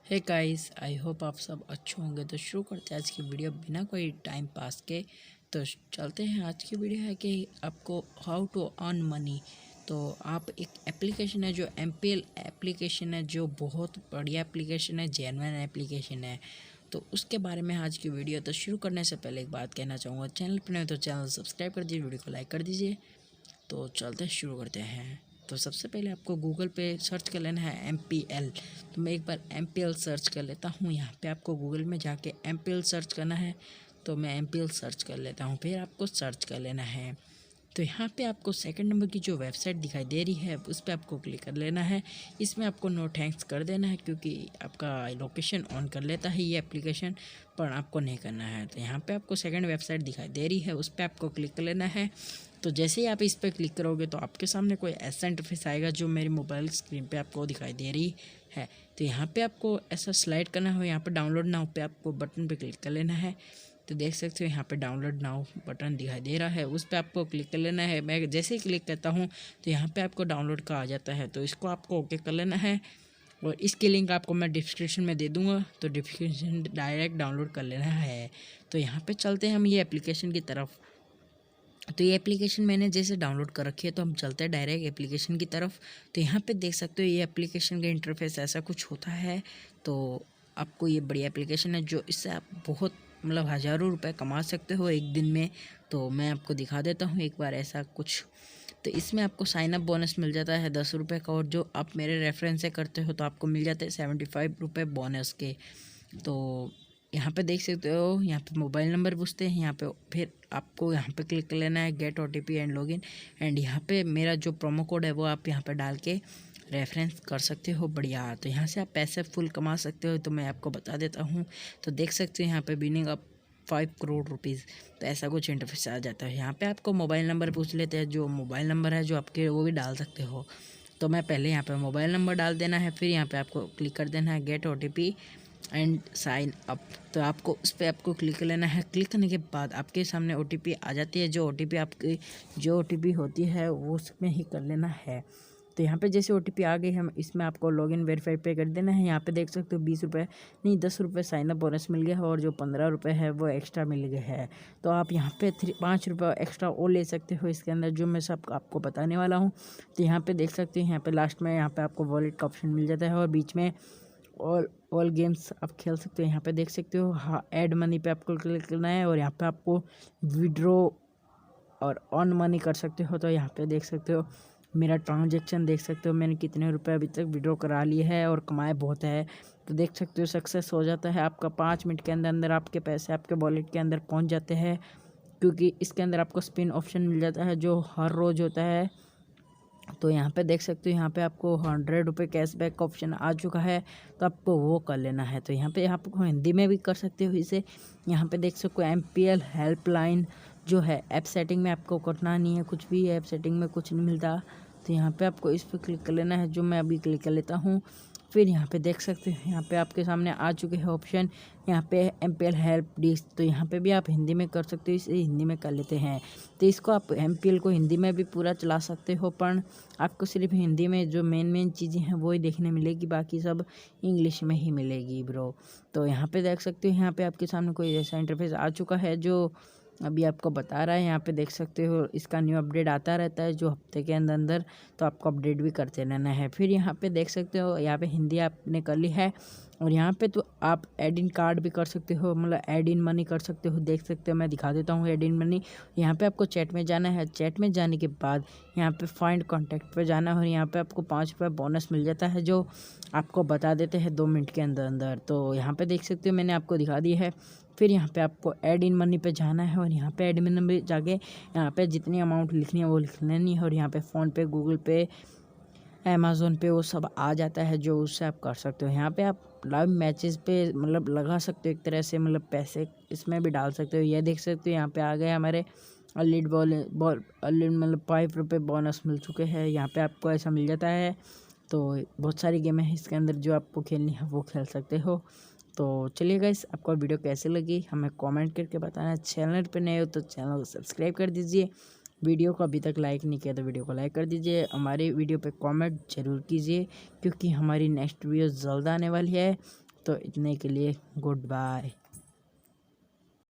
Hey guys, I hope आप सब अच्छे होंगे। तो शुरू करते हैं आज की वीडियो बिना कोई टाइम पास के। तो चलते हैं। आज की वीडियो है कि आपको हाउ टू अर्न मनी। तो आप एक एप्लीकेशन है जो MPL एप्लीकेशन है, जो बहुत बढ़िया एप्लीकेशन है, जेन्युइन एप्लीकेशन है। तो उसके बारे में आज की वीडियो। तो शुरू करने से पहले एक बात कहना चाहूँगा, चैनल पर नहीं तो चैनल सब्सक्राइब कर दीजिए, वीडियो को लाइक कर दीजिए। तो चलते शुरू करते हैं। तो सबसे पहले आपको गूगल पे सर्च कर लेना है MPL। तो मैं एक बार MPL सर्च कर लेता हूँ। यहाँ पे आपको गूगल में जाके MPL सर्च करना है। तो मैं MPL सर्च कर लेता हूँ, फिर आपको सर्च कर लेना है। तो यहाँ पे आपको सेकंड नंबर की जो वेबसाइट दिखाई दे रही है उस पर आपको क्लिक कर लेना है। इसमें आपको नो थैंक्स कर देना है, क्योंकि आपका लोकेशन ऑन कर लेता है ये एप्लीकेशन, पर आपको नहीं करना है। तो यहाँ पे आपको सेकंड वेबसाइट दिखाई दे रही है, उस पर आपको क्लिक कर लेना है। तो जैसे ही आप इस पर क्लिक करोगे तो आपके सामने कोई ऐसा इंटरफेस आएगा जो मेरी मोबाइल स्क्रीन पे आपको दिखाई दे रही है। तो यहाँ पे आपको ऐसा स्लाइड करना हो, यहाँ पे डाउनलोड नाउ पे आपको बटन पे क्लिक कर लेना है। तो देख सकते हो यहाँ पे डाउनलोड नाउ बटन दिखाई दे रहा है, उस पर आपको क्लिक कर लेना है। मैं जैसे ही क्लिक करता हूँ तो यहाँ पे आपको डाउनलोड का आ जाता है, तो इसको आपको ओके कर लेना है। और इसकी लिंक आपको मैं डिस्क्रिप्शन में दे दूँगा, तो डिस्क्रिप्शन डायरेक्ट डाउनलोड कर लेना है। तो यहाँ पे चलते हैं हम ये एप्लीकेशन की तरफ। तो ये एप्लीकेशन मैंने जैसे डाउनलोड कर रखी है, तो हम चलते हैं डायरेक्ट एप्लीकेशन की तरफ। तो यहाँ पे देख सकते हो ये एप्लीकेशन का इंटरफेस ऐसा कुछ होता है। तो आपको ये बढ़िया एप्लीकेशन है, जो इससे आप बहुत हज़ारों रुपए कमा सकते हो एक दिन में। तो मैं आपको दिखा देता हूँ एक बार ऐसा कुछ। तो इसमें आपको साइन अप बोनस मिल जाता है 10 रुपये का, और जो आप मेरे रेफरेंस से करते हो तो आपको मिल जाते हैं 75 रुपये बोनस के। तो यहाँ पे देख सकते हो, यहाँ पे मोबाइल नंबर पूछते हैं, यहाँ पे फिर आपको यहाँ पे क्लिक कर लेना है get OTP and login. And यहाँ पे मेरा जो प्रोमो कोड है वो आप यहाँ पे डाल के रेफरेंस कर सकते हो। बढ़िया, तो यहाँ से आप पैसे फुल कमा सकते हो। तो मैं आपको बता देता हूँ। तो देख सकते हो यहाँ पे बिनिंग अप 5 करोड़ रुपीज़। तो ऐसा कुछ इंटरफेस आ जाता है। यहाँ पे आपको मोबाइल नंबर पूछ लेते हैं, जो मोबाइल नंबर है जो आपके, वो भी डाल सकते हो। तो मैं पहले यहाँ पे मोबाइल नंबर डाल देना है, फिर यहाँ पे आपको क्लिक कर देना है get OTP and sign up. तो आपको उस पर आपको क्लिक कर लेना है। क्लिक करने के बाद आपके सामने OTP आ जाती है। जो OTP आपकी जो OTP होती है वो उसमें ही कर लेना है। तो यहाँ पे जैसे OTP आ गई, हम इसमें आपको लॉगिन वेरीफाई पे कर देना है। यहाँ पे देख सकते हो 20 रुपये नहीं 10 रुपये साइन अप बोनस मिल गया है, और जो 15 रुपये है वो एक्स्ट्रा मिल गया है। तो आप यहाँ पे 5 रुपये एक्स्ट्रा और ले सकते हो इसके अंदर, जो मैं सब आपको बताने वाला हूँ। तो यहाँ पे देख सकते हो, यहाँ पे लास्ट में यहाँ पे आपको वॉलेट का ऑप्शन मिल जाता है, और बीच में ऑल गेम्स आप खेल सकते हो। यहाँ पे देख सकते हो हाँ, ऐड मनी पे आपको क्लिक करना है, और यहाँ पे आपको विड्रॉ और अर्न मनी कर सकते हो। तो यहाँ पे देख सकते हो मेरा ट्रांजैक्शन देख सकते हो, मैंने कितने रुपए अभी तक विड्रॉ करा लिए है, और कमाए बहुत है। तो देख सकते हो सक्सेस हो जाता है आपका। 5 मिनट के अंदर अंदर आपके पैसे आपके वॉलेट के अंदर पहुँच जाते हैं, क्योंकि इसके अंदर आपको स्पिन ऑप्शन मिल जाता है जो हर रोज़ होता है। तो यहाँ पे देख सकते हो, यहाँ पे आपको 100 रुपये कैशबैक का ऑप्शन आ चुका है, तो आपको वो कर लेना है। तो यहाँ पे आपको हिंदी में भी कर सकते हो इसे। यहाँ पे देख सकते हो MPL हेल्पलाइन जो है, ऐप सेटिंग में आपको करना नहीं है कुछ भी, ऐप सेटिंग में कुछ नहीं मिलता। तो यहाँ पे आपको इस पर क्लिक कर लेना है, जो मैं अभी क्लिक कर लेता हूँ। फिर यहाँ पे देख सकते हैं, यहाँ पे आपके सामने आ चुके हैं ऑप्शन। यहाँ पे MPL हेल्प डिस्क, तो यहाँ पे भी आप हिंदी में कर सकते हो, इसे हिंदी में कर लेते हैं। तो इसको आप MPL को हिंदी में भी पूरा चला सकते हो, पर आपको सिर्फ हिंदी में जो मेन चीज़ें हैं वो ही देखने मिलेगी, बाकी सब इंग्लिश में ही मिलेगी ब्रो। तो यहाँ पे देख सकते हो, यहाँ पे आपके सामने कोई ऐसा इंटरफेस आ चुका है जो अभी आपको बता रहा है। यहाँ पे देख सकते हो इसका न्यू अपडेट आता रहता है जो हफ्ते के अंदर अंदर, तो आपको अपडेट भी करते रहना है। फिर यहाँ पे देख सकते हो, यहाँ पे हिंदी आपने कर ली है, और यहाँ पे तो आप ऐड इन कार्ड भी कर सकते हो, ऐड इन मनी कर सकते हो। देख सकते हो मैं दिखा देता हूँ ऐड इन मनी। यहाँ पे आपको चैट में जाना है, चैट में जाने के बाद यहाँ पे फाइंड कॉन्टैक्ट पे जाना है, और यहाँ पे आपको 5 रुपये बोनस मिल जाता है, जो आपको बता देते हैं 2 मिनट के अंदर अंदर। तो यहाँ पे देख सकते हो मैंने आपको दिखा दी है। फिर यहाँ पे आपको ऐड इन मनी पे जाना है, और यहाँ पे ऐड इन मनी पे जाके यहाँ पे जितनी अमाउंट लिखनी है वो लिख लेनी है, और यहाँ पे फ़ोन पे, गूगल पे, अमेज़ोन पे वो सब आ जाता है, जो उससे आप कर सकते हो। यहाँ पे आप लाइव मैचेस पे लगा सकते हो एक तरह से, पैसे इसमें भी डाल सकते हो। ये देख सकते हो यहाँ पे आ गए हमारे अलीड बॉल 5 रुपये बोनस मिल चुके हैं। यहाँ पे आपको ऐसा मिल जाता है। तो बहुत सारी गेमें हैं इसके अंदर, जो आपको खेलनी है वो खेल सकते हो। तो चलिए गाइस, आपको वीडियो कैसे लगी हमें कमेंट करके बताना। चैनल पे नए हो तो चैनल को सब्सक्राइब कर दीजिए। वीडियो को अभी तक लाइक नहीं किया तो वीडियो को लाइक कर दीजिए। हमारी वीडियो पे कमेंट जरूर कीजिए, क्योंकि हमारी नेक्स्ट वीडियो जल्द आने वाली है। तो इतने के लिए गुड बाय।